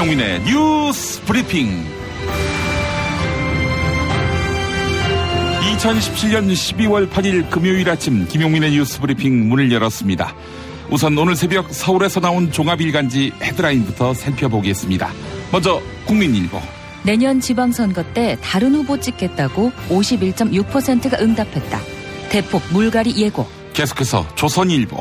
김용민의 뉴스 브리핑. 2017년 12월 8일 금요일 아침 김용민의 뉴스 브리핑 문을 열었습니다. 우선 오늘 새벽 서울에서 나온 종합일간지 헤드라인부터 살펴보겠습니다. 먼저 국민일보. 내년 지방선거 때 다른 후보 찍겠다고 51.6%가 응답했다. 대폭 물갈이 예고. 계속해서 조선일보.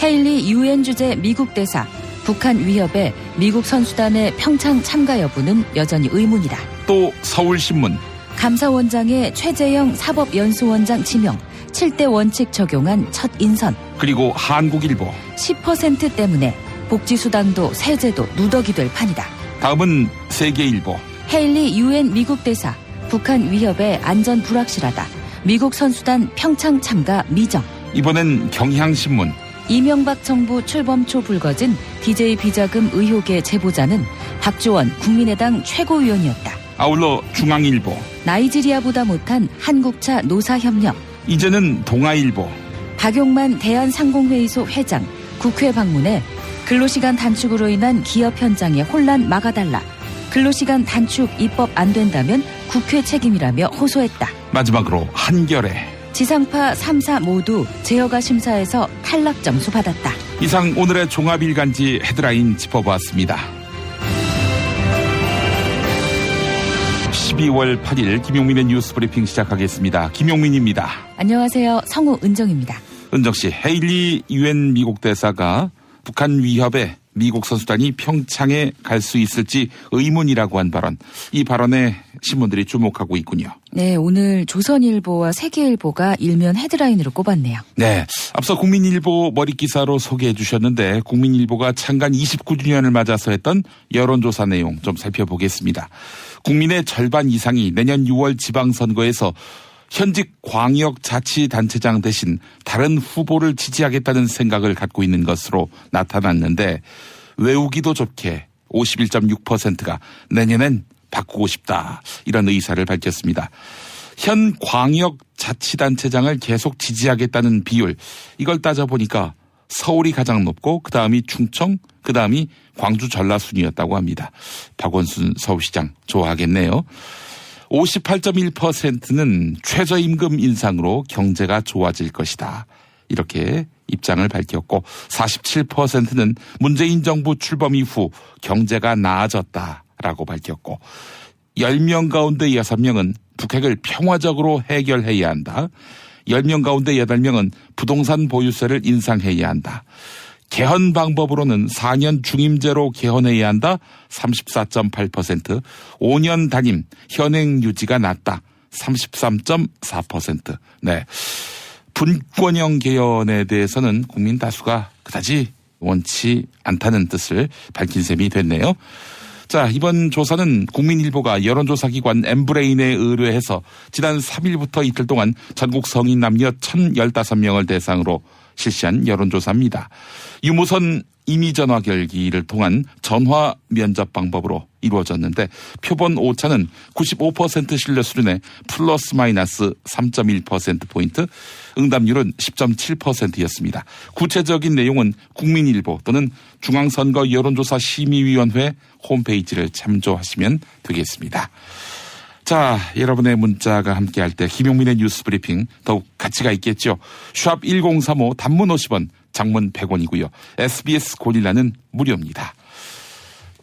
헤일리 UN 주재 미국 대사. 북한 위협에 미국 선수단의 평창 참가 여부는 여전히 의문이다. 또 서울신문. 감사원장의 최재형 사법연수원장 지명. 7대 원칙 적용한 첫 인선. 그리고 한국일보. 10% 때문에 복지수당도 세제도 누더기 될 판이다. 다음은 세계일보. 헤일리 UN 미국 대사. 북한 위협에 안전 불확실하다. 미국 선수단 평창 참가 미정. 이번엔 경향신문. 이명박 정부 출범 초 불거진 DJ 비자금 의혹의 제보자는 박주원 국민의당 최고위원이었다. 아울러 중앙일보. 나이지리아보다 못한 한국차 노사협력. 이제는 동아일보. 박용만 대한상공회의소 회장 국회 방문해 근로시간 단축으로 인한 기업 현장의 혼란 막아달라. 근로시간 단축 입법 안 된다면 국회 책임이라며 호소했다. 마지막으로 한겨레. 지상파 3사 모두 제어가 심사에서 탈락 점수 받았다. 이상 오늘의 종합일간지 헤드라인 짚어보았습니다. 12월 8일 김용민의 뉴스 브리핑 시작하겠습니다. 김용민입니다. 안녕하세요. 성우 은정입니다. 은정씨, 헤일리 UN 미국 대사가 북한 위협에 미국 선수단이 평창에 갈 수 있을지 의문이라고 한 발언. 이 발언에 신문들이 주목하고 있군요. 네, 오늘 조선일보와 세계일보가 일면 헤드라인으로 꼽았네요. 네, 앞서 국민일보 머릿기사로 소개해 주셨는데 국민일보가 창간 29주년을 맞아서 했던 여론조사 내용 좀 살펴보겠습니다. 국민의 절반 이상이 내년 6월 지방선거에서 현직 광역자치단체장 대신 다른 후보를 지지하겠다는 생각을 갖고 있는 것으로 나타났는데 외우기도 좋게 51.6%가 내년엔 바꾸고 싶다 이런 의사를 밝혔습니다. 현 광역자치단체장을 계속 지지하겠다는 비율 이걸 따져보니까 서울이 가장 높고 그다음이 충청 그다음이 광주 전라 순이었다고 합니다. 박원순 서울시장 좋아하겠네요. 58.1%는 최저임금 인상으로 경제가 좋아질 것이다. 이렇게 입장을 밝혔고 47%는 문재인 정부 출범 이후 경제가 나아졌다라고 밝혔고 10명 가운데 6명은 북핵을 평화적으로 해결해야 한다. 10명 가운데 8명은 부동산 보유세를 인상해야 한다. 개헌 방법으로는 4년 중임제로 개헌해야 한다. 34.8%. 5년 단임 현행 유지가 낫다. 33.4%. 네. 분권형 개헌에 대해서는 국민 다수가 그다지 원치 않다는 뜻을 밝힌 셈이 됐네요. 자, 이번 조사는 국민일보가 여론조사기관 엠브레인에 의뢰해서 지난 3일부터 이틀 동안 전국 성인 남녀 1,015명을 대상으로 실시한 여론조사입니다. 유무선 임의전화 결기를 통한 전화 면접 방법으로 이루어졌는데 표본 오차는 95% 신뢰 수준에 플러스 마이너스 3.1%포인트, 응답률은 10.7%였습니다. 구체적인 내용은 국민일보 또는 중앙선거 여론조사 심의위원회 홈페이지를 참조하시면 되겠습니다. 자, 여러분의 문자가 함께할 때 김용민의 뉴스 브리핑 더욱 가치가 있겠죠. 샵 1035 단문 50원, 장문 100원이고요. SBS 고릴라는 무료입니다.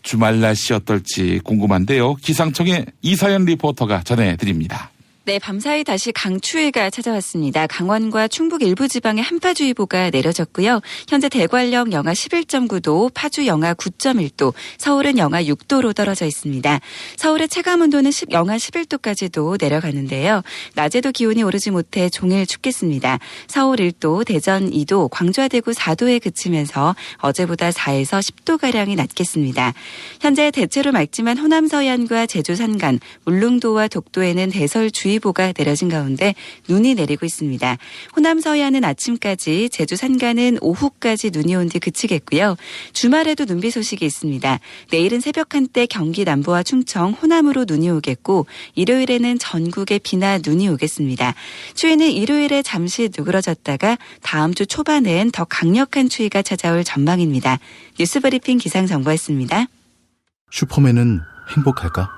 주말 날씨 어떨지 궁금한데요. 기상청의 이사연 리포터가 전해드립니다. 네, 밤사이 다시 강추위가 찾아왔습니다. 강원과 충북 일부 지방에 한파주의보가 내려졌고요. 현재 대관령 영하 11.9도, 파주 영하 9.1도, 서울은 영하 6도로 떨어져 있습니다. 서울의 체감온도는 영하 11도까지도 내려가는데요. 낮에도 기온이 오르지 못해 종일 춥겠습니다. 서울 1도, 대전 2도, 광주와 대구 4도에 그치면서 어제보다 4에서 10도가량이 낮겠습니다. 현재 대체로 맑지만 호남 서해안과 제주 산간, 울릉도와 독도에는 대설주의보가 내려진 가운데 눈이 내리고 있습니다. 호남 서해안은 아침까지, 제주 산간은 오후까지 눈이 온 뒤 그치겠고요. 주말에도 눈비 소식이 있습니다. 내일은 새벽 한때 경기 남부와 충청, 호남으로 눈이 오겠고 일요일에는 전국에 비나 눈이 오겠습니다. 추위는 일요일에 잠시 누그러졌다가 다음 주 초반엔 더 강력한 추위가 찾아올 전망입니다. 뉴스브리핑 기상정보였습니다. 슈퍼맨은 행복할까?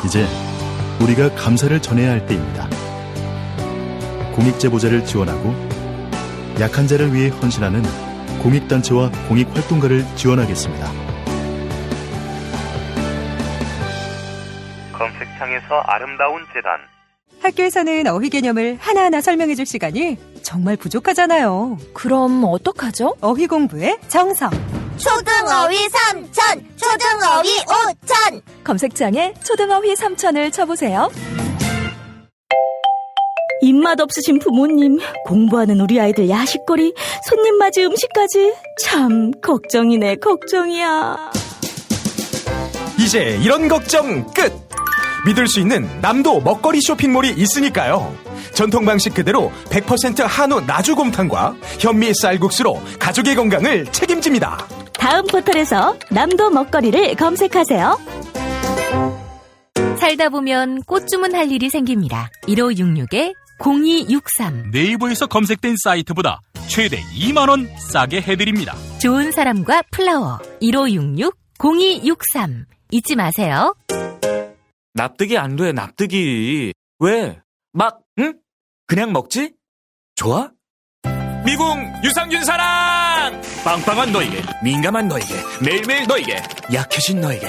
이제 우리가 감사를 전해야 할 때입니다. 공익제보자를 지원하고 약한 자를 위해 헌신하는 공익단체와 공익활동가를 지원하겠습니다. 검색창에서 아름다운 재단. 학교에서는 어휘 개념을 하나하나 설명해줄 시간이 정말 부족하잖아요. 그럼 어떡하죠? 어휘 공부의 정석. 초등어휘 3천, 초등어휘 5천. 검색창에 초등어휘 3천을 쳐보세요. 입맛 없으신 부모님, 공부하는 우리 아이들 야식거리, 손님 맞이 음식까지 참 걱정이네, 걱정이야. 이제 이런 걱정 끝! 믿을 수 있는 남도 먹거리 쇼핑몰이 있으니까요. 전통 방식 그대로 100% 한우 나주곰탕과 현미 쌀국수로 가족의 건강을 책임집니다. 다음 포털에서 남도 먹거리를 검색하세요. 살다 보면 꽃 주문할 일이 생깁니다. 1566-0263. 네이버에서 검색된 사이트보다 최대 2만원 싸게 해드립니다. 좋은 사람과 플라워. 1566-0263. 잊지 마세요. 납득이 안 돼, 납득이. 왜? 막, 응? 그냥 먹지? 좋아? 미궁 유산균 사랑! 빵빵한 너에게, 민감한 너에게, 매일매일 너에게, 약해진 너에게.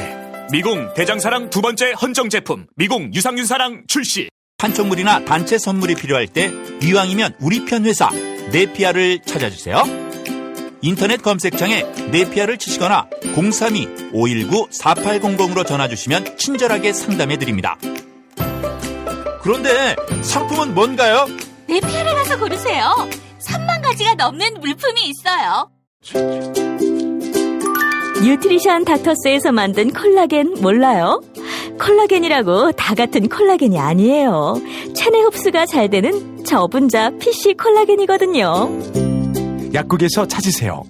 미궁 대장사랑 두 번째 헌정 제품, 미궁 유산균 사랑 출시. 판촉물이나 단체 선물이 필요할 때 이왕이면 우리 편 회사 네피아를 찾아주세요. 인터넷 검색창에 네피아를 치시거나 032-519-4800으로 전화주시면 친절하게 상담해드립니다. 그런데 상품은 뭔가요? 네피아를 가서 고르세요. 3만 가지가 넘는 물품이 있어요. 뉴트리션 닥터스에서 만든 콜라겐 몰라요? 콜라겐이라고 다 같은 콜라겐이 아니에요. 체내 흡수가 잘 되는 저분자 PC 콜라겐이거든요. 약국에서 찾으세요.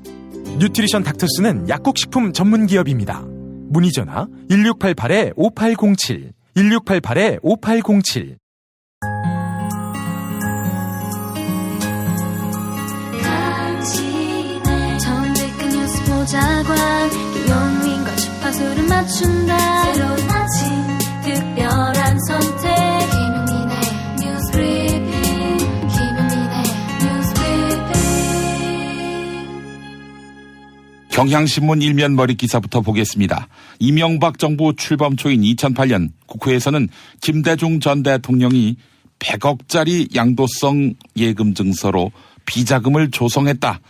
뉴트리션 닥터스는 약국식품 전문기업입니다. 문의전화 1688-5807, 1688-5807. 정직한 뉴스 보자관 김용민과 주파수를 맞춘다. 새로운 아침 특별한 선택 김용민의 뉴스 브리핑. 김용민의 뉴스 브리핑. 경향신문 일면 머리 기사부터 보겠습니다. 이명박 정부 출범 초인 2008년 국회에서는 김대중 전 대통령이 100억짜리 양도성 예금 증서로 비자금을 조성했다.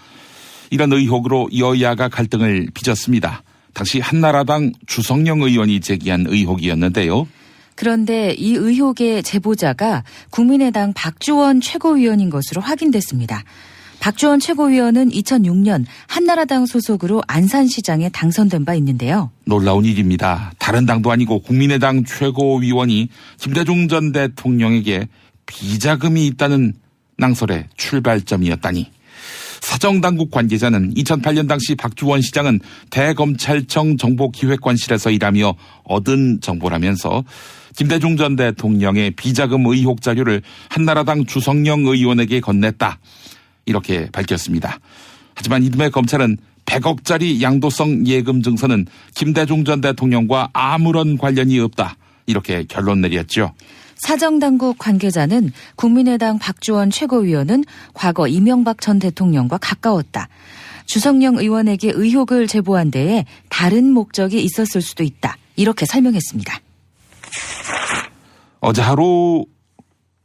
이런 의혹으로 여야가 갈등을 빚었습니다. 당시 한나라당 주성영 의원이 제기한 의혹이었는데요. 그런데 이 의혹의 제보자가 국민의당 박주원 최고위원인 것으로 확인됐습니다. 박주원 최고위원은 2006년 한나라당 소속으로 안산시장에 당선된 바 있는데요. 놀라운 일입니다. 다른 당도 아니고 국민의당 최고위원이 김대중 전 대통령에게 비자금이 있다는 낭설의 출발점이었다니. 사정당국 관계자는 2008년 당시 박주원 시장은 대검찰청 정보기획관실에서 일하며 얻은 정보라면서 김대중 전 대통령의 비자금 의혹 자료를 한나라당 주성영 의원에게 건넸다. 이렇게 밝혔습니다. 하지만 이듬해 검찰은 100억짜리 양도성 예금 증서는 김대중 전 대통령과 아무런 관련이 없다. 이렇게 결론 내렸죠. 사정당국 관계자는 국민의당 박주원 최고위원은 과거 이명박 전 대통령과 가까웠다. 주성영 의원에게 의혹을 제보한 데에 다른 목적이 있었을 수도 있다. 이렇게 설명했습니다. 어제 하루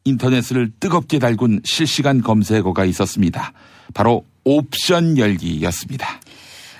인터넷을 뜨겁게 달군 실시간 검색어가 있었습니다. 바로 옵션 열기였습니다.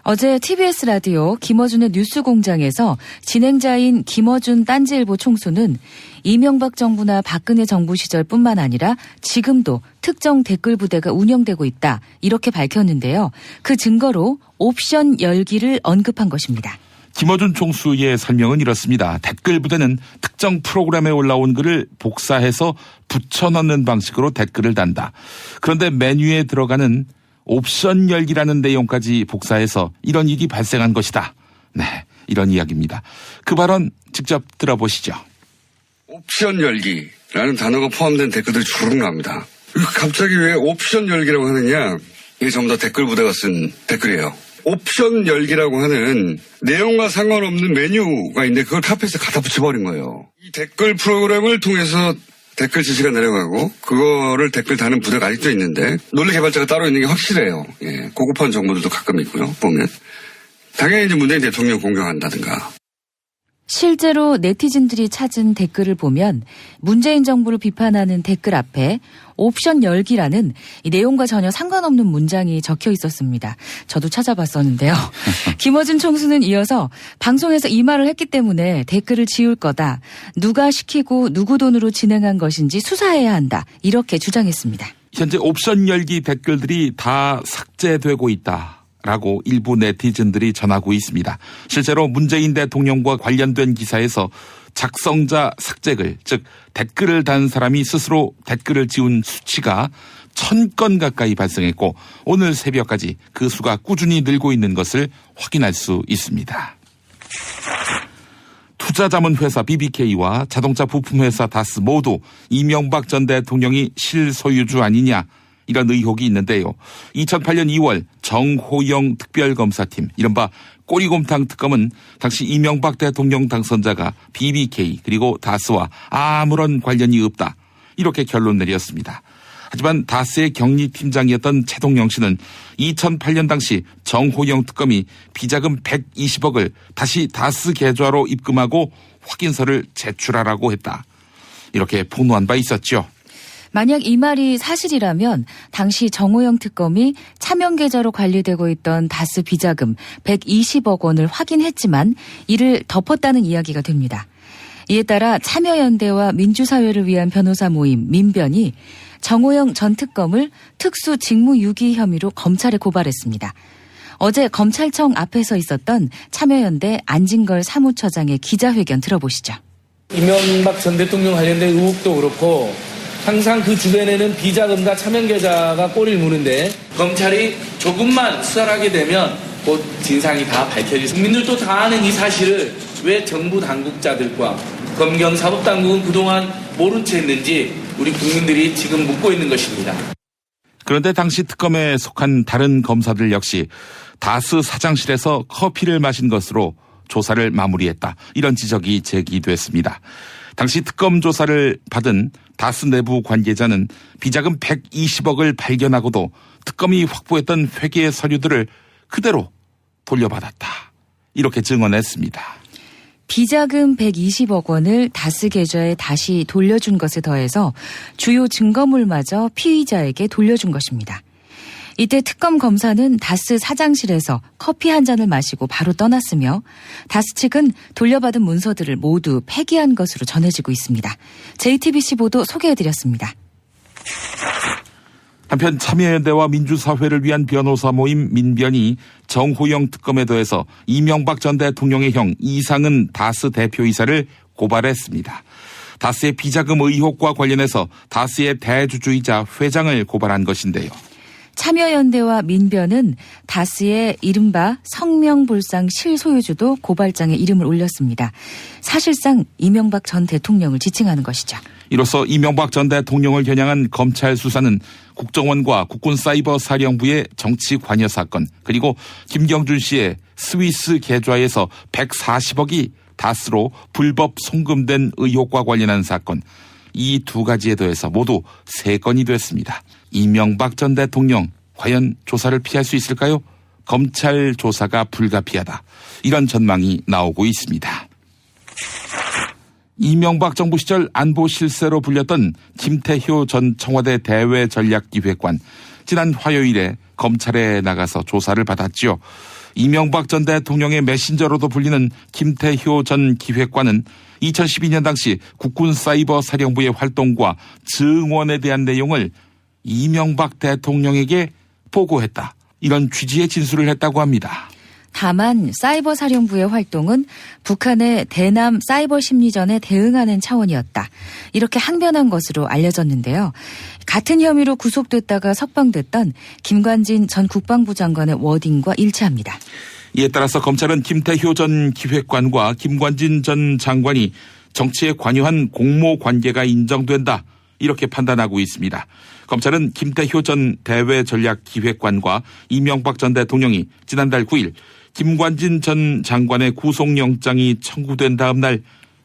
어제 TBS 라디오 김어준의 뉴스공장에서 진행자인 김어준 딴지일보 총수는 이명박 정부나 박근혜 정부 시절뿐만 아니라 지금도 특정 댓글 부대가 운영되고 있다. 이렇게 밝혔는데요. 그 증거로 옵션 열기를 언급한 것입니다. 김어준 총수의 설명은 이렇습니다. 댓글 부대는 특정 프로그램에 올라온 글을 복사해서 붙여넣는 방식으로 댓글을 단다. 그런데 메뉴에 들어가는 옵션 열기라는 내용까지 복사해서 이런 일이 발생한 것이다. 네, 이런 이야기입니다. 그 발언 직접 들어보시죠. 옵션 열기라는 단어가 포함된 댓글들이 주룩 나옵니다. 갑자기 왜 옵션 열기라고 하느냐? 이게 전부 다 댓글 부대가 쓴 댓글이에요. 옵션 열기라고 하는 내용과 상관없는 메뉴가 있는데 그걸 카페에서 갖다 붙여버린 거예요. 이 댓글 프로그램을 통해서 댓글 지시가 내려가고 그거를 댓글 다는 부대가 아직도 있는데 논리 개발자가 따로 있는 게 확실해요. 예, 고급한 정보들도 가끔 있고요. 보면 당연히 이제 문재인 대통령 공격한다든가. 실제로 네티즌들이 찾은 댓글을 보면 문재인 정부를 비판하는 댓글 앞에 옵션 열기라는 이 내용과 전혀 상관없는 문장이 적혀 있었습니다. 저도 찾아봤었는데요. 김어준 총수는 이어서 방송에서 이 말을 했기 때문에 댓글을 지울 거다. 누가 시키고 누구 돈으로 진행한 것인지 수사해야 한다. 이렇게 주장했습니다. 현재 옵션 열기 댓글들이 다 삭제되고 있다라고 일부 네티즌들이 전하고 있습니다. 실제로 문재인 대통령과 관련된 기사에서 작성자 삭제글, 즉 댓글을 단 사람이 스스로 댓글을 지운 수치가 1000건 가까이 발생했고 오늘 새벽까지 그 수가 꾸준히 늘고 있는 것을 확인할 수 있습니다. 투자자문회사 BBK와 자동차 부품회사 다스 모두 이명박 전 대통령이 실소유주 아니냐 이런 의혹이 있는데요. 2008년 2월 정호영 특별검사팀 이른바 꼬리곰탕 특검은 당시 이명박 대통령 당선자가 BBK 그리고 다스와 아무런 관련이 없다 이렇게 결론 내렸습니다. 하지만 다스의 경리팀장이었던 최동영 씨는 2008년 당시 정호영 특검이 비자금 120억을 다시 다스 계좌로 입금하고 확인서를 제출하라고 했다. 이렇게 폭로한 바 있었죠. 만약 이 말이 사실이라면 당시 정호영 특검이 차명 계좌로 관리되고 있던 다스 비자금 120억 원을 확인했지만 이를 덮었다는 이야기가 됩니다. 이에 따라 참여연대와 민주사회를 위한 변호사 모임 민변이 정호영 전 특검을 특수 직무유기 혐의로 검찰에 고발했습니다. 어제 검찰청 앞에서 있었던 참여연대 안진걸 사무처장의 기자회견 들어보시죠. 이명박 전 대통령 관련된 의혹도 그렇고 항상 그 주변에는 비자금과 차명계좌가 꼬리를 무는데 검찰이 조금만 수사를 하게 되면 곧 진상이 다 밝혀지고 국민들도 다 아는 이 사실을 왜 정부 당국자들과 검경사법당국은 그동안 모른 채 했는지 우리 국민들이 지금 묻고 있는 것입니다. 그런데 당시 특검에 속한 다른 검사들 역시 다스 사장실에서 커피를 마신 것으로 조사를 마무리했다. 이런 지적이 제기됐습니다. 당시 특검 조사를 받은 다스 내부 관계자는 비자금 120억을 발견하고도 특검이 확보했던 회계 서류들을 그대로 돌려받았다. 이렇게 증언했습니다. 비자금 120억 원을 다스 계좌에 다시 돌려준 것에 더해서 주요 증거물마저 피의자에게 돌려준 것입니다. 이때 특검 검사는 다스 사장실에서 커피 한 잔을 마시고 바로 떠났으며 다스 측은 돌려받은 문서들을 모두 폐기한 것으로 전해지고 있습니다. JTBC 보도 소개해드렸습니다. 한편 참여연대와 민주사회를 위한 변호사 모임 민변이 정호영 특검에 더해서 이명박 전 대통령의 형 이상은 다스 대표이사를 고발했습니다. 다스의 비자금 의혹과 관련해서 다스의 대주주이자 회장을 고발한 것인데요. 참여연대와 민변은 다스의 이른바 성명불상 실소유주도 고발장에 이름을 올렸습니다. 사실상 이명박 전 대통령을 지칭하는 것이죠. 이로써 이명박 전 대통령을 겨냥한 검찰 수사는 국정원과 국군사이버사령부의 정치 관여 사건 그리고 김경준 씨의 스위스 계좌에서 140억이 다스로 불법 송금된 의혹과 관련한 사건 이 두 가지에 더해서 모두 3건이 됐습니다. 이명박 전 대통령 과연 조사를 피할 수 있을까요? 검찰 조사가 불가피하다. 이런 전망이 나오고 있습니다. 이명박 정부 시절 안보 실세로 불렸던 김태효 전 청와대 대외전략기획관 지난 화요일에 검찰에 나가서 조사를 받았지요. 이명박 전 대통령의 메신저로도 불리는 김태효 전 기획관은 2012년 당시 국군사이버사령부의 활동과 증언에 대한 내용을 이명박 대통령에게 보고했다. 이런 취지의 진술을 했다고 합니다. 다만 사이버사령부의 활동은 북한의 대남 사이버 심리전에 대응하는 차원이었다. 이렇게 항변한 것으로 알려졌는데요. 같은 혐의로 구속됐다가 석방됐던 김관진 전 국방부 장관의 워딩과 일치합니다. 이에 따라서 검찰은 김태효 전 기획관과 김관진 전 장관이 정치에 관여한 공모 관계가 인정된다. 이렇게 판단하고 있습니다. 검찰은 김태효 전 대외전략기획관과 이명박 전 대통령이 지난달 9일 김관진 전 장관의 구속영장이 청구된 다음 날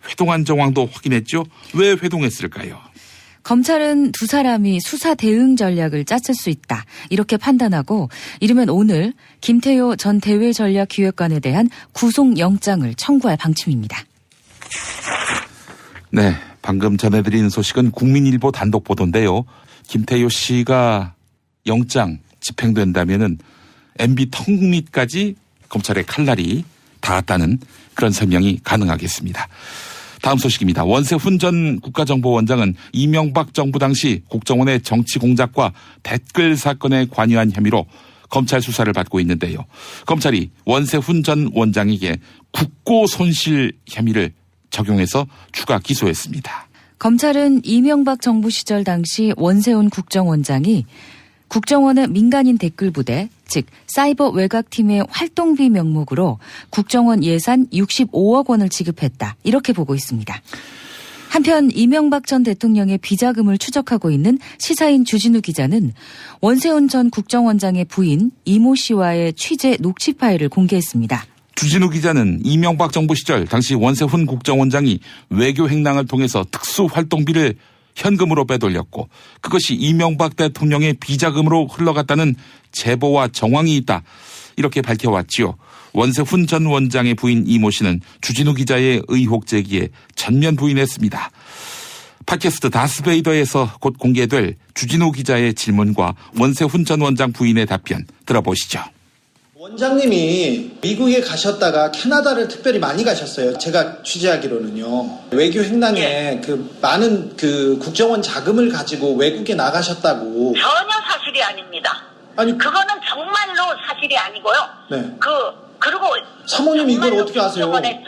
회동한 정황도 확인했죠. 왜 회동했을까요? 검찰은 두 사람이 수사 대응 전략을 짰을 수 있다. 이렇게 판단하고 이르면 오늘 김태효 전 대외전략기획관에 대한 구속영장을 청구할 방침입니다. 네, 방금 전해드린 소식은 국민일보 단독 보도인데요. 김태효 씨가 영장 집행된다면은 MB 턱밑까지 검찰의 칼날이 닿았다는 그런 설명이 가능하겠습니다. 다음 소식입니다. 원세훈 전 국가정보원장은 이명박 정부 당시 국정원의 정치 공작과 댓글 사건에 관여한 혐의로 검찰 수사를 받고 있는데요. 검찰이 원세훈 전 원장에게 국고 손실 혐의를 적용해서 추가 기소했습니다. 검찰은 이명박 정부 시절 당시 원세훈 국정원장이 국정원의 민간인 댓글부대, 즉 사이버 외곽팀의 활동비 명목으로 국정원 예산 65억 원을 지급했다. 이렇게 보고 있습니다. 한편 이명박 전 대통령의 비자금을 추적하고 있는 시사인 주진우 기자는 원세훈 전 국정원장의 부인 이모 씨와의 취재 녹취 파일을 공개했습니다. 주진우 기자는 이명박 정부 시절 당시 원세훈 국정원장이 외교 행랑을 통해서 특수활동비를 현금으로 빼돌렸고 그것이 이명박 대통령의 비자금으로 흘러갔다는 제보와 정황이 있다. 이렇게 밝혀왔지요. 원세훈 전 원장의 부인 이모 씨는 주진우 기자의 의혹 제기에 전면 부인했습니다. 팟캐스트 다스베이더에서 곧 공개될 주진우 기자의 질문과 원세훈 전 원장 부인의 답변 들어보시죠. 원장님이 미국에 가셨다가 캐나다를 특별히 많이 가셨어요. 제가 취재하기로는요. 외교 행랑에 그 많은 그 국정원 자금을 가지고 외국에 나가셨다고. 전혀 사실이 아닙니다. 아니 그거는 정말로 사실이 아니고요. 네. 그리고 사모님 이걸 어떻게 아세요? 국정원의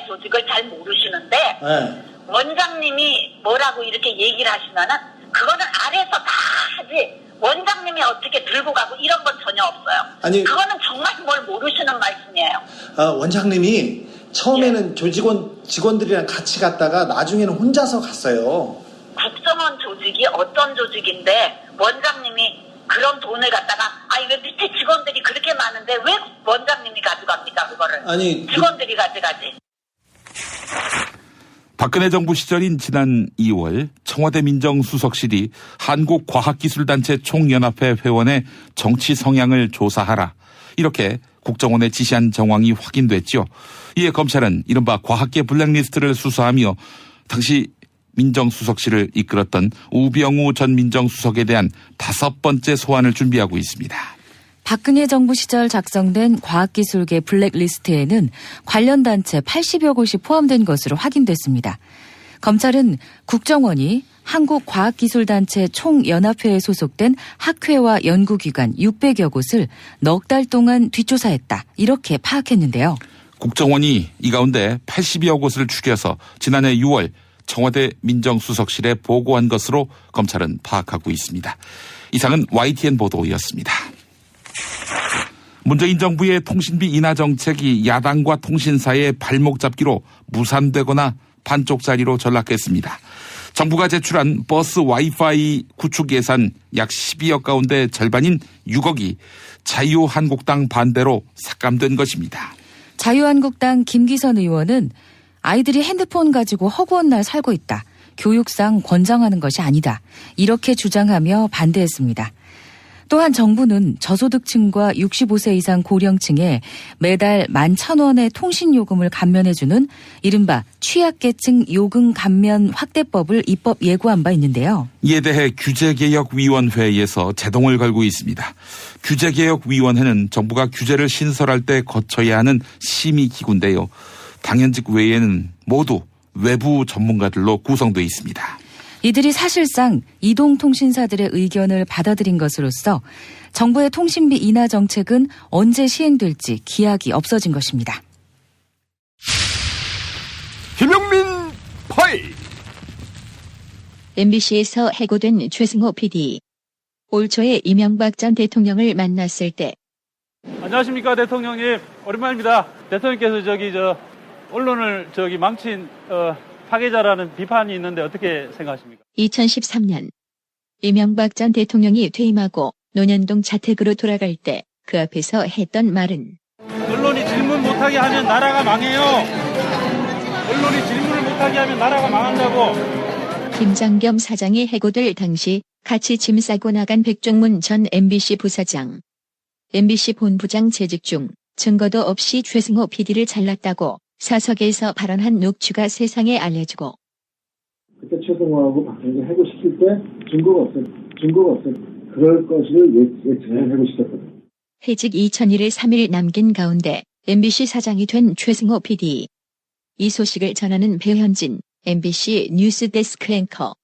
조직을 잘 모르시는데 네. 원장님이 뭐라고 이렇게 얘기를 하시면은 그거는 아래에서 다 하지. 원장님이 어떻게 들고 가고 이런 건 전혀 없어요. 아니, 그거는 정말 뭘 모르시는 말씀이에요. 원장님이 처음에는 직원들이랑 같이 갔다가 나중에는 혼자서 갔어요. 국정원 조직이 어떤 조직인데 원장님이 그런 돈을 갖다가 왜 밑에 직원들이 그렇게 많은데 왜 원장님이 가져갑니까 그거를. 아니 직원들이 가져가지. 박근혜 정부 시절인 지난 2월 청와대 민정수석실이 한국과학기술단체 총연합회 회원의 정치 성향을 조사하라. 이렇게 국정원에 지시한 정황이 확인됐죠. 이에 검찰은 이른바 과학계 블랙리스트를 수사하며 당시 민정수석실을 이끌었던 우병우 전 민정수석에 대한 5번째 소환을 준비하고 있습니다. 박근혜 정부 시절 작성된 과학기술계 블랙리스트에는 관련 단체 80여 곳이 포함된 것으로 확인됐습니다. 검찰은 국정원이 한국과학기술단체 총연합회에 소속된 학회와 연구기관 600여 곳을 넉 달 동안 뒷조사했다. 이렇게 파악했는데요. 국정원이 이 가운데 80여 곳을 추려서 지난해 6월 청와대 민정수석실에 보고한 것으로 검찰은 파악하고 있습니다. 이상은 YTN 보도였습니다. 문재인 정부의 통신비 인하 정책이 야당과 통신사의 발목 잡기로 무산되거나 반쪽짜리로 전락했습니다. 정부가 제출한 버스 와이파이 구축 예산 약 12억 가운데 절반인 6억이 자유한국당 반대로 삭감된 것입니다. 자유한국당 김기선 의원은 아이들이 핸드폰 가지고 허구한 날 살고 있다. 교육상 권장하는 것이 아니다. 이렇게 주장하며 반대했습니다. 또한 정부는 저소득층과 65세 이상 고령층에 매달 11,000원의 통신요금을 감면해주는 이른바 취약계층 요금 감면 확대법을 입법 예고한 바 있는데요. 이에 대해 규제개혁위원회에서 제동을 걸고 있습니다. 규제개혁위원회는 정부가 규제를 신설할 때 거쳐야 하는 심의기구인데요. 당연직 외에는 모두 외부 전문가들로 구성되어 있습니다. 이들이 사실상 이동통신사들의 의견을 받아들인 것으로서 정부의 통신비 인하 정책은 언제 시행될지 기약이 없어진 것입니다. 김용민 파일. MBC에서 해고된 최승호 PD. 올 초에 이명박 전 대통령을 만났을 때 안녕하십니까 대통령님. 오랜만입니다. 대통령께서 언론을 망친 파괴자라는 비판이 있는데 어떻게 생각하십니까? 2013년 이명박 전 대통령이 퇴임하고 논현동 자택으로 돌아갈 때 그 앞에서 했던 말은 언론이 질문 못하게 하면 나라가 망해요. 언론이 질문을 못하게 하면 나라가 망한다고. 김장겸 사장이 해고될 당시 같이 짐 싸고 나간 백종문 전 MBC 부사장. MBC 본부장 재직 중 증거도 없이 최승호 PD를 잘랐다고 사석에서 발언한 녹취가 세상에 알려지고 그때 최승호하고 박정희를 해고시킬 때 증거가 없어요. 그럴 것을 예측을 해고시켰거든요. 해직 2001일 3일 남긴 가운데 MBC 사장이 된 최승호 PD. 이 소식을 전하는 배현진 MBC 뉴스데스크 앵커.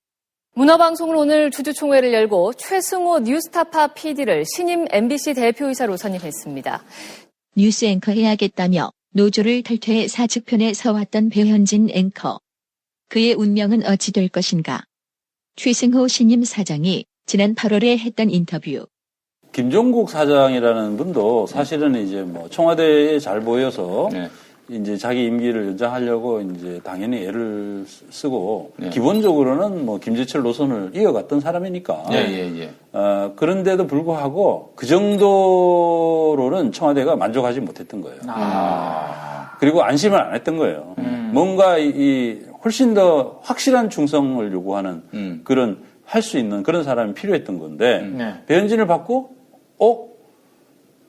문화방송은 오늘 주주총회를 열고 최승호 뉴스타파 PD를 신임 MBC 대표이사로 선임했습니다. 뉴스 앵커 해야겠다며 노조를 탈퇴해 사측편에 서왔던 배현진 앵커. 그의 운명은 어찌 될 것인가. 최승호 신임 사장이 지난 8월에 했던 인터뷰. 김종국 사장이라는 분도 사실은 이제 뭐 청와대에 잘 보여서 이제 자기 임기를 연장하려고 이제 당연히 애를 쓰고 기본적으로는 뭐 김재철 노선을 이어갔던 사람이니까. 그런데도 불구하고 그 정도로는 청와대가 만족하지 못했던 거예요. 그리고 안심을 안 했던 거예요. 뭔가 훨씬 더 확실한 충성을 요구하는 그런 할 수 있는 그런 사람이 필요했던 건데 배현진을 받고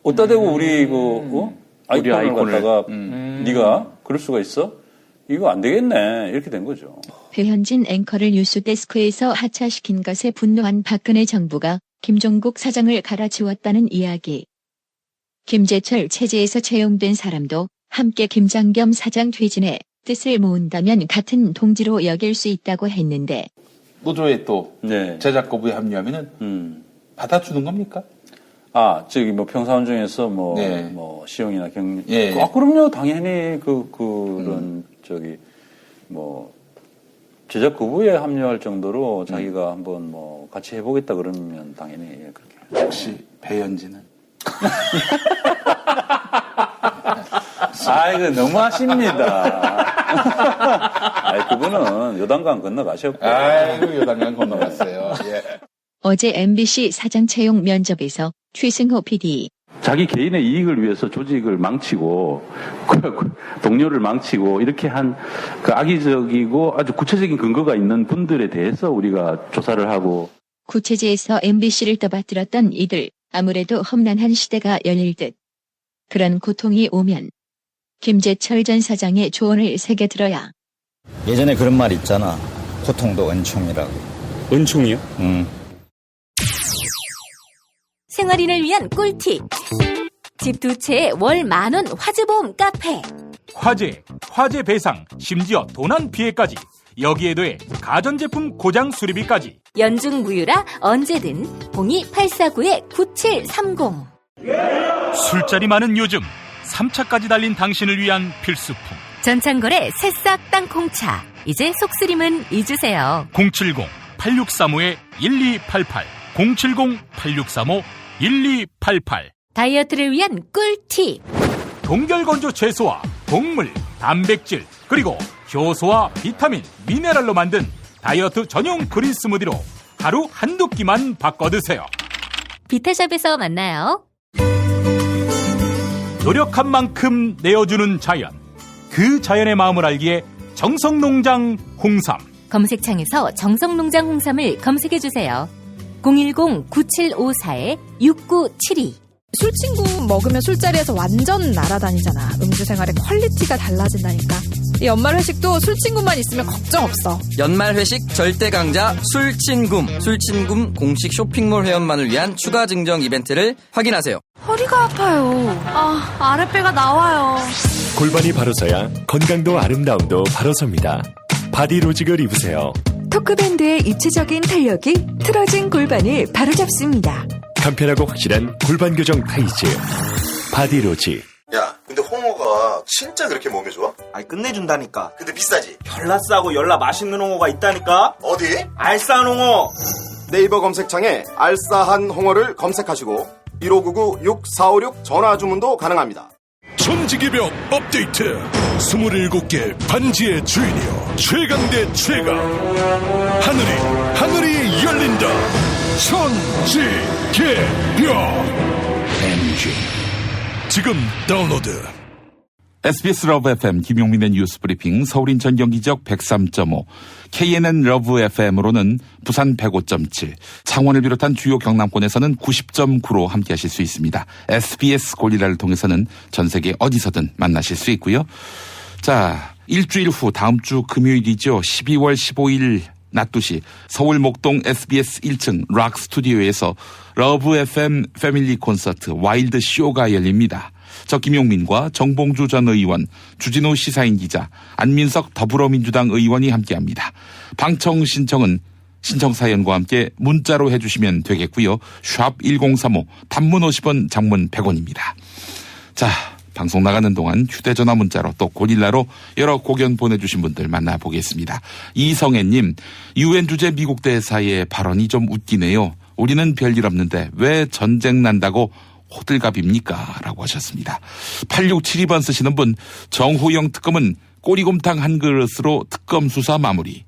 어디다 대고 우리 아이콘을 갖다가 네가 그럴 수가 있어? 이거 안 되겠네. 이렇게 된 거죠. 배현진 앵커를 뉴스데스크에서 하차시킨 것에 분노한 박근혜 정부가 김종국 사장을 갈아치웠다는 이야기. 김재철 체제에서 채용된 사람도 함께 김장겸 사장 퇴진에 뜻을 모은다면 같은 동지로 여길 수 있다고 했는데 노조에 또 제작 거부에 합류하면은 받아주는 겁니까? 저기 뭐 평사원 중에서 뭐 시용이나 경 그럼요. 당연히 그런 저기 뭐 제작 거부에 합류할 정도로 자기가 한번 뭐 같이 해보겠다 그러면 당연히 그렇게. 혹시 배현진은? 이거 너무하십니다. 그분은 요단강 건너가셨고. 요단강 건너갔어요. 어제 MBC 사장 채용 면접에서 최승호 PD. 자기 개인의 이익을 위해서 조직을 망치고 동료를 망치고 이렇게 한 그 악의적이고 아주 구체적인 근거가 있는 분들에 대해서 우리가 조사를 하고. 구체제에서 MBC를 떠받들었던 이들 아무래도 험난한 시대가 열릴 듯. 그런 고통이 오면 김재철 전 사장의 조언을 새겨 들어야. 예전에 그런 말 있잖아. 고통도 은총이라고. 은총이요? 생활인을 위한 꿀팁. 집 두 채에 월 10,000원 화재보험 카페. 화재 배상, 심지어 도난 피해까지. 여기에 더해 가전제품 고장 수리비까지. 연중 무휴라 언제든 02849-9730. 술자리 많은 요즘 3차까지 달린 당신을 위한 필수품. 전창걸의 새싹 땅콩차. 이제 속쓰림은 잊으세요. 070-8635-1288 070-8635-1288. 다이어트를 위한 꿀팁. 동결건조 채소와 곡물, 단백질, 그리고 효소와 비타민, 미네랄로 만든 다이어트 전용 그린 스무디로 하루 한두 끼만 바꿔 드세요. 비타샵에서 만나요. 노력한 만큼 내어주는 자연. 그 자연의 마음을 알기에 정성농장 홍삼. 검색창에서 정성농장 홍삼을 검색해주세요. 010-9754-6972. 술친구 먹으면 술자리에서 완전 날아다니잖아. 음주 생활의 퀄리티가 달라진다니까. 이 연말 회식도 술친구만 있으면 걱정 없어. 연말 회식 절대 강자 술친굼. 술친굼 공식 쇼핑몰 회원만을 위한 추가 증정 이벤트를 확인하세요. 허리가 아파요. 아랫배가 나와요. 골반이 바로 서야 건강도 아름다움도 바로 섭니다. 바디로직을 입으세요. 토크밴드의 입체적인 탄력이 틀어진 골반을 바로잡습니다. 간편하고 확실한 골반 교정 타이즈 바디로직. 야, 근데 홍어가 진짜 그렇게 몸에 좋아? 아니 끝내준다니까. 근데 비싸지? 별나 싸고 열나 맛있는 홍어가 있다니까. 어디? 알싸한 홍어. 네이버 검색창에 알싸한 홍어를 검색하시고 1599-6456 전화 주문도 가능합니다. 천지개벽 업데이트. 27개 반지의 주인이여 최강 대 최강. 하늘이 열린다. 천지개벽. MG 지금 다운로드. SBS 러브 FM 김용민의 뉴스 브리핑. 서울 인천 경기 지역 103.5, KNN 러브 FM으로는 부산 105.7, 창원을 비롯한 주요 경남권에서는 90.9로 함께하실 수 있습니다. SBS 고릴라를 통해서는 전 세계 어디서든 만나실 수 있고요. 자, 일주일 후 다음 주 금요일이죠. 12월 15일 낮 2시 서울 목동 SBS 1층 락 스튜디오에서 러브 FM 패밀리 콘서트 와일드 쇼가 열립니다. 저 김용민과 정봉주 전 의원, 주진우 시사인 기자, 안민석 더불어민주당 의원이 함께합니다. 방청 신청은 신청사연과 함께 문자로 해주시면 되겠고요. 샵 1035, 단문 50원, 장문 100원입니다. 자, 방송 나가는 동안 휴대전화 문자로 또 고릴라로 여러 고견 보내주신 분들 만나보겠습니다. 이성애님, UN 주재 미국 대사의 발언이 좀 웃기네요. 우리는 별일 없는데 왜 전쟁 난다고 호들갑입니까? 라고 하셨습니다. 8672번 쓰시는 분, 정호영 특검은 꼬리곰탕 한 그릇으로 특검 수사 마무리.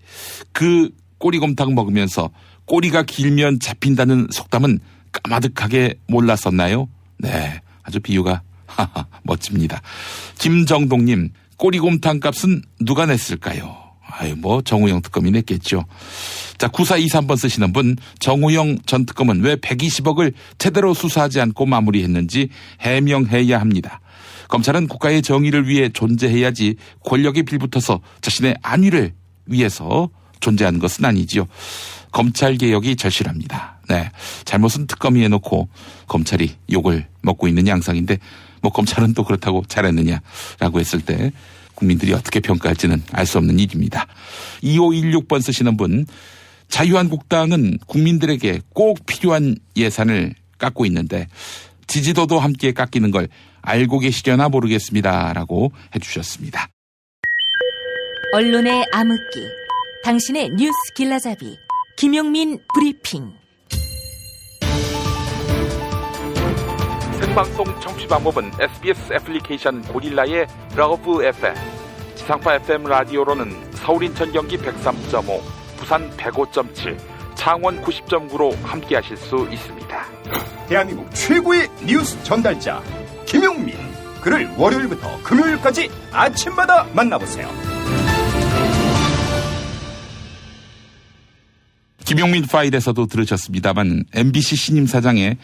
그 꼬리곰탕 먹으면서 꼬리가 길면 잡힌다는 속담은 까마득하게 몰랐었나요? 네, 아주 비유가 멋집니다. 김정동님, 꼬리곰탕 값은 누가 냈을까요? 아유, 정우영 특검이 냈겠죠. 자, 9423번 쓰시는 분, 정우영 전 특검은 왜 120억을 제대로 수사하지 않고 마무리했는지 해명해야 합니다. 검찰은 국가의 정의를 위해 존재해야지 권력에 빌붙어서 자신의 안위를 위해서 존재하는 것은 아니지요. 검찰개혁이 절실합니다. 네, 잘못은 특검이 해놓고 검찰이 욕을 먹고 있는 양상인데 검찰은 또 그렇다고 잘했느냐라고 했을 때 국민들이 어떻게 평가할지는 알 수 없는 일입니다. 2516번 쓰시는 분, 자유한국당은 국민들에게 꼭 필요한 예산을 깎고 있는데 지지도도 함께 깎이는 걸 알고 계시려나 모르겠습니다. 라고 해주셨습니다. 언론의 암흑기, 당신의 뉴스 길라잡이, 김용민 브리핑. 생방송 청취 방법은 SBS 애플리케이션 고릴라의 러브 FM, 지상파 FM 라디오로는 서울 인천 경기 103.5, 부산 105.7, 창원 90.9로 함께하실 수 있습니다. 대한민국 최고의 뉴스 전달자 김용민, 그를 월요일부터 금요일까지 아침마다 만나보세요. 김용민 파일에서도 들으셨습니다만 MBC 신임 사장의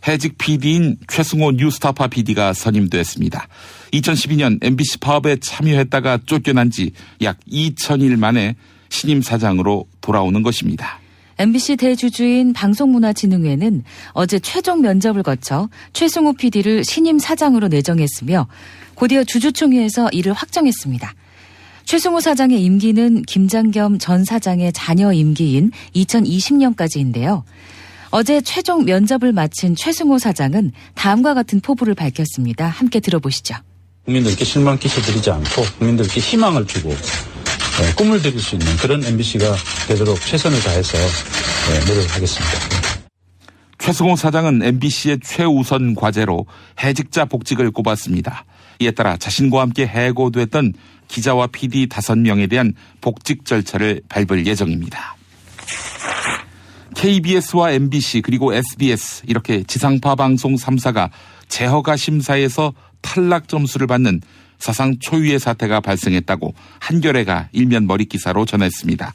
해직 PD인 최승호 뉴스타파 PD가 선임됐습니다. 2012년 MBC 파업에 참여했다가 쫓겨난 지 약 2000일 만에 신임 사장으로 돌아오는 것입니다. MBC 대주주인 방송문화진흥회는 어제 최종 면접을 거쳐 최승호 PD를 신임 사장으로 내정했으며 곧이어 주주총회에서 이를 확정했습니다. 최승호 사장의 임기는 김장겸 전 사장의 자녀 임기인 2020년까지인데요. 어제 최종 면접을 마친 최승호 사장은 다음과 같은 포부를 밝혔습니다. 함께 들어보시죠. 국민들께 실망 끼쳐드리지 않고 국민들께 희망을 주고 꿈을 드릴 수 있는 그런 MBC가 되도록 최선을 다해서 노력하겠습니다. 최승호 사장은 MBC의 최우선 과제로 해직자 복직을 꼽았습니다. 이에 따라 자신과 함께 해고됐던 기자와 PD 5명에 대한 복직 절차를 밟을 예정입니다. KBS와 MBC 그리고 SBS 이렇게 지상파 방송 3사가 재허가 심사에서 탈락 점수를 받는 사상 초유의 사태가 발생했다고 한겨레가 일면 머리 기사로 전했습니다.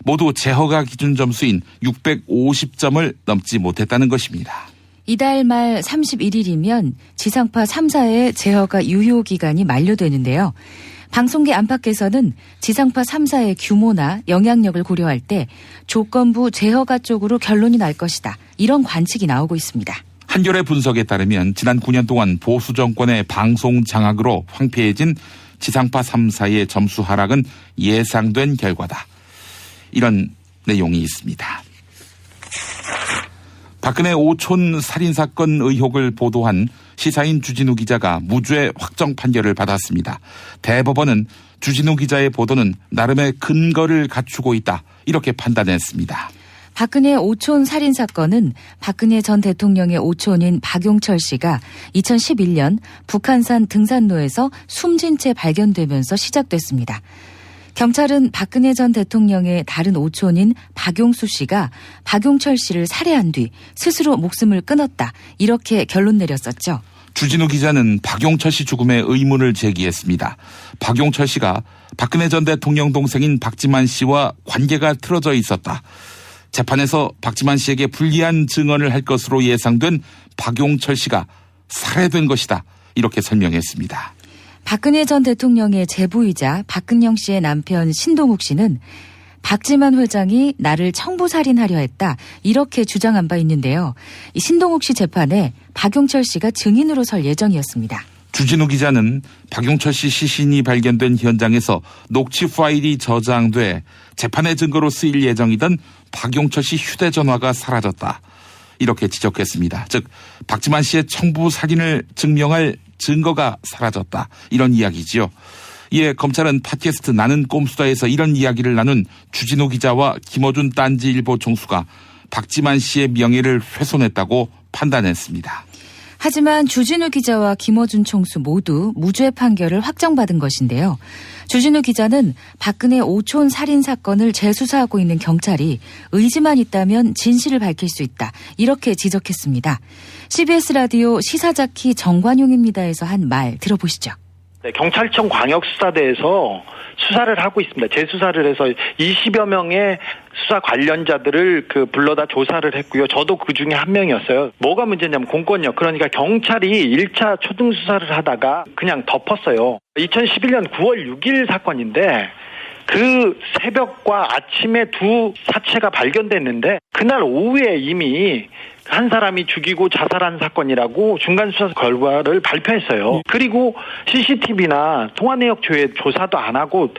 모두 재허가 기준 점수인 650점을 넘지 못했다는 것입니다. 이달 말 31일이면 지상파 3사의 재허가 유효 기간이 만료되는데요. 방송계 안팎에서는 지상파 3사의 규모나 영향력을 고려할 때 조건부 재허가 쪽으로 결론이 날 것이다. 이런 관측이 나오고 있습니다. 한겨레 분석에 따르면 지난 9년 동안 보수 정권의 방송 장악으로 황폐해진 지상파 3사의 점수 하락은 예상된 결과다. 이런 내용이 있습니다. 박근혜 오촌 살인사건 의혹을 보도한 시사인 주진우 기자가 무죄 확정 판결을 받았습니다. 대법원은 주진우 기자의 보도는 나름의 근거를 갖추고 있다. 이렇게 판단했습니다. 박근혜 오촌 살인 사건은 박근혜 전 대통령의 오촌인 박용철 씨가 2011년 북한산 등산로에서 숨진 채 발견되면서 시작됐습니다. 경찰은 박근혜 전 대통령의 다른 오촌인 박용수 씨가 박용철 씨를 살해한 뒤 스스로 목숨을 끊었다. 이렇게 결론 내렸었죠. 주진우 기자는 박용철 씨 죽음에 의문을 제기했습니다. 박용철 씨가 박근혜 전 대통령 동생인 박지만 씨와 관계가 틀어져 있었다. 재판에서 박지만 씨에게 불리한 증언을 할 것으로 예상된 박용철 씨가 살해된 것이다. 이렇게 설명했습니다. 박근혜 전 대통령의 제부이자 박근영 씨의 남편 신동욱 씨는 박지만 회장이 나를 청부살인하려 했다. 이렇게 주장한 바 있는데요. 이 신동욱 씨 재판에 박용철 씨가 증인으로 설 예정이었습니다. 주진우 기자는 박용철 씨 시신이 발견된 현장에서 녹취 파일이 저장돼 재판의 증거로 쓰일 예정이던 박용철 씨 휴대전화가 사라졌다. 이렇게 지적했습니다. 즉 박지만 씨의 청부 살인을 증명할 증거가 사라졌다. 이런 이야기지요. 이에 검찰은 팟캐스트 나는 꼼수다에서 이런 이야기를 나눈 주진우 기자와 김어준 딴지일보 총수가 박지만 씨의 명예를 훼손했다고 판단했습니다. 하지만 주진우 기자와 김어준 총수 모두 무죄 판결을 확정받은 것인데요. 주진우 기자는 박근혜 오촌 살인 사건을 재수사하고 있는 경찰이 의지만 있다면 진실을 밝힐 수 있다. 이렇게 지적했습니다. CBS 라디오 시사자키 정관용입니다에서 한 말 들어보시죠. 네, 경찰청 광역수사대에서 수사를 하고 있습니다. 재수사를 해서 20여 명의 수사 관련자들을 불러다 조사를 했고요. 저도 그 중에 한 명이었어요. 뭐가 문제냐면 공권력. 그러니까 경찰이 1차 초등 수사를 하다가 그냥 덮었어요. 2011년 9월 6일 사건인데 그 새벽과 아침에 두 사체가 발견됐는데 그날 오후에 이미 한 사람이 죽이고 자살한 사건이라고 중간수사 결과를 발표했어요. 그리고 CCTV나 통화내역 조사도 안 하고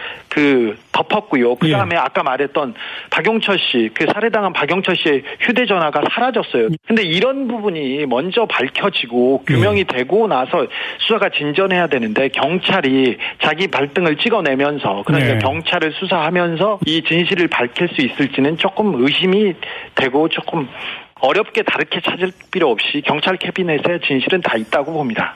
덮었고요. 그 다음에 아까 말했던 박용철 씨, 살해당한 박용철 씨의 휴대전화가 사라졌어요. 근데 이런 부분이 먼저 밝혀지고 규명이 되고 나서 수사가 진전해야 되는데 경찰이 자기 발등을 찍어내면서 그러니까 경찰을 수사하면서 이 진실을 밝힐 수 있을지는 조금 의심이 되고 조금 어렵게 다르게 찾을 필요 없이 경찰 캐비넷에 진실은 다 있다고 봅니다.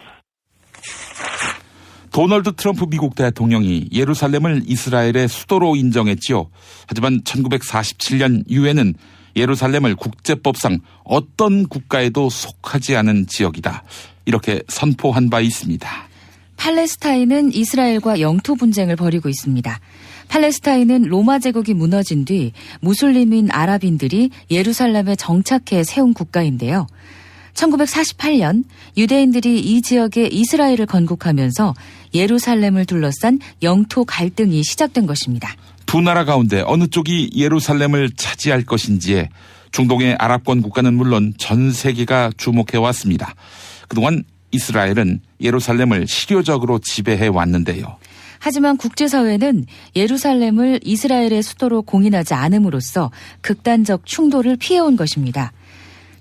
도널드 트럼프 미국 대통령이 예루살렘을 이스라엘의 수도로 인정했지요. 하지만 1947년 유엔은 예루살렘을 국제법상 어떤 국가에도 속하지 않은 지역이다. 이렇게 선포한 바 있습니다. 팔레스타인은 이스라엘과 영토 분쟁을 벌이고 있습니다. 팔레스타인은 로마 제국이 무너진 뒤 무슬림인 아랍인들이 예루살렘에 정착해 세운 국가인데요. 1948년 유대인들이 이 지역에 이스라엘을 건국하면서 예루살렘을 둘러싼 영토 갈등이 시작된 것입니다. 두 나라 가운데 어느 쪽이 예루살렘을 차지할 것인지에 중동의 아랍권 국가는 물론 전 세계가 주목해왔습니다. 그동안 이스라엘은 예루살렘을 실효적으로 지배해 왔는데요. 하지만 국제사회는 예루살렘을 이스라엘의 수도로 공인하지 않음으로써 극단적 충돌을 피해온 것입니다.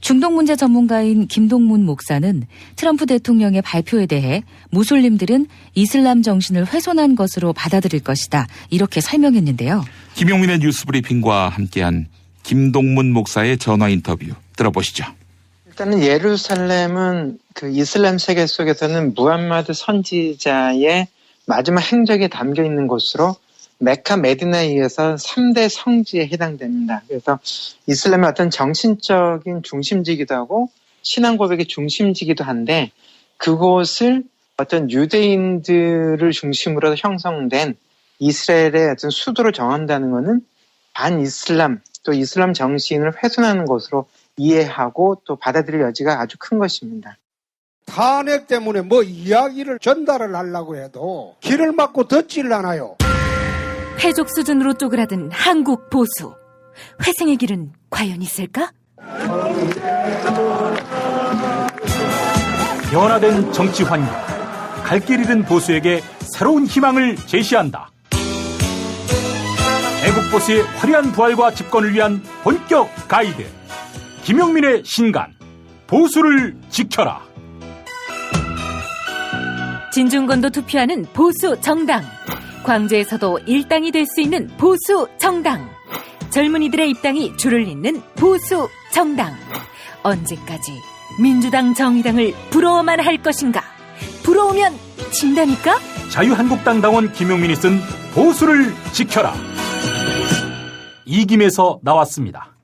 중동 문제 전문가인 김동문 목사는 트럼프 대통령의 발표에 대해 무슬림들은 이슬람 정신을 훼손한 것으로 받아들일 것이다. 이렇게 설명했는데요. 김용민의 뉴스브리핑과 함께한 김동문 목사의 전화 인터뷰 들어보시죠. 일단은 예루살렘은 이슬람 세계 속에서는 무함마드 선지자의 마지막 행적이 담겨 있는 곳으로 메카 메디나에 의해서 3대 성지에 해당됩니다. 그래서 이슬람의 어떤 정신적인 중심지기도 하고 신앙 고백의 중심지기도 한데 그곳을 어떤 유대인들을 중심으로 형성된 이스라엘의 어떤 수도로 정한다는 것은 반이슬람 또 이슬람 정신을 훼손하는 것으로 이해하고 또 받아들일 여지가 아주 큰 것입니다. 탄핵 때문에 이야기를 전달을 하려고 해도 길을 막고 듣질 않아요. 회족 수준으로 쪼그라든 한국 보수. 회생의 길은 과연 있을까? 변화된 정치 환경. 갈 길 잃은 보수에게 새로운 희망을 제시한다. 애국 보수의 화려한 부활과 집권을 위한 본격 가이드. 김용민의 신간. 보수를 지켜라. 진중권도 투표하는 보수 정당. 광주에서도 일당이 될 수 있는 보수 정당. 젊은이들의 입당이 줄을 잇는 보수 정당. 언제까지 민주당 정의당을 부러워만 할 것인가? 부러우면 진다니까? 자유한국당 당원 김용민이 쓴 보수를 지켜라. 이김에서 나왔습니다.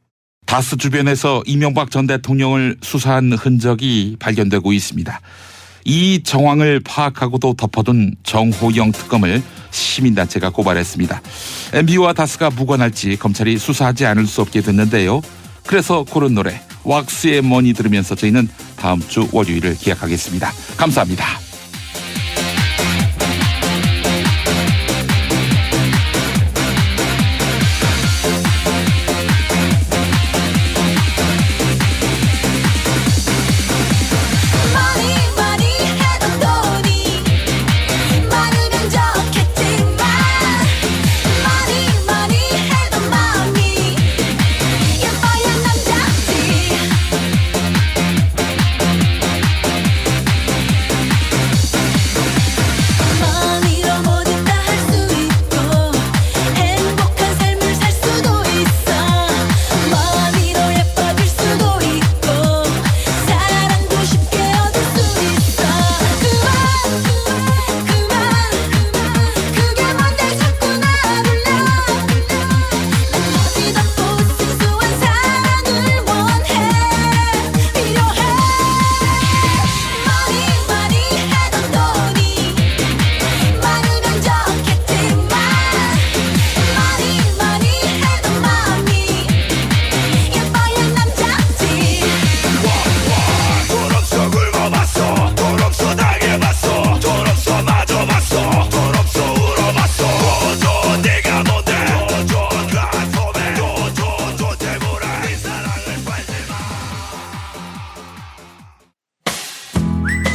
다스 주변에서 이명박 전 대통령을 수사한 흔적이 발견되고 있습니다. 이 정황을 파악하고도 덮어둔 정호영 특검을 시민단체가 고발했습니다. MB와 다스가 무관할지 검찰이 수사하지 않을 수 없게 됐는데요. 그래서 고른 노래 왁스의 머니 들으면서 저희는 다음 주 월요일을 기약하겠습니다. 감사합니다.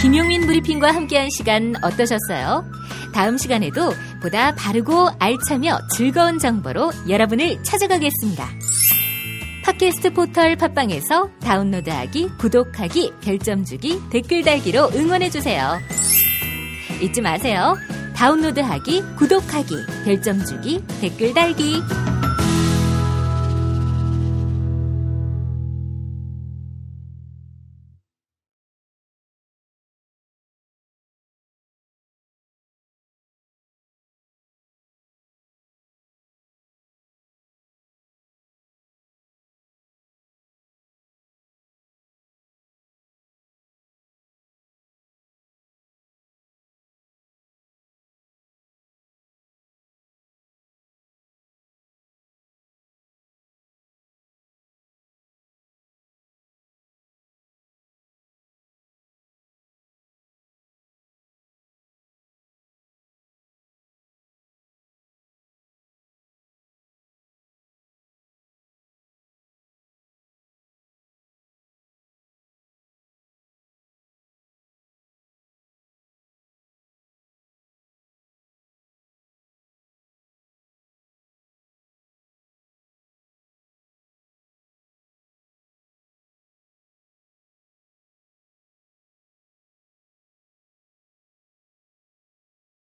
김용민 브리핑과 함께한 시간 어떠셨어요? 다음 시간에도 보다 바르고 알차며 즐거운 정보로 여러분을 찾아가겠습니다. 팟캐스트 포털 팟빵에서 다운로드하기, 구독하기, 별점 주기, 댓글 달기로 응원해주세요. 잊지 마세요. 다운로드하기, 구독하기, 별점 주기, 댓글 달기.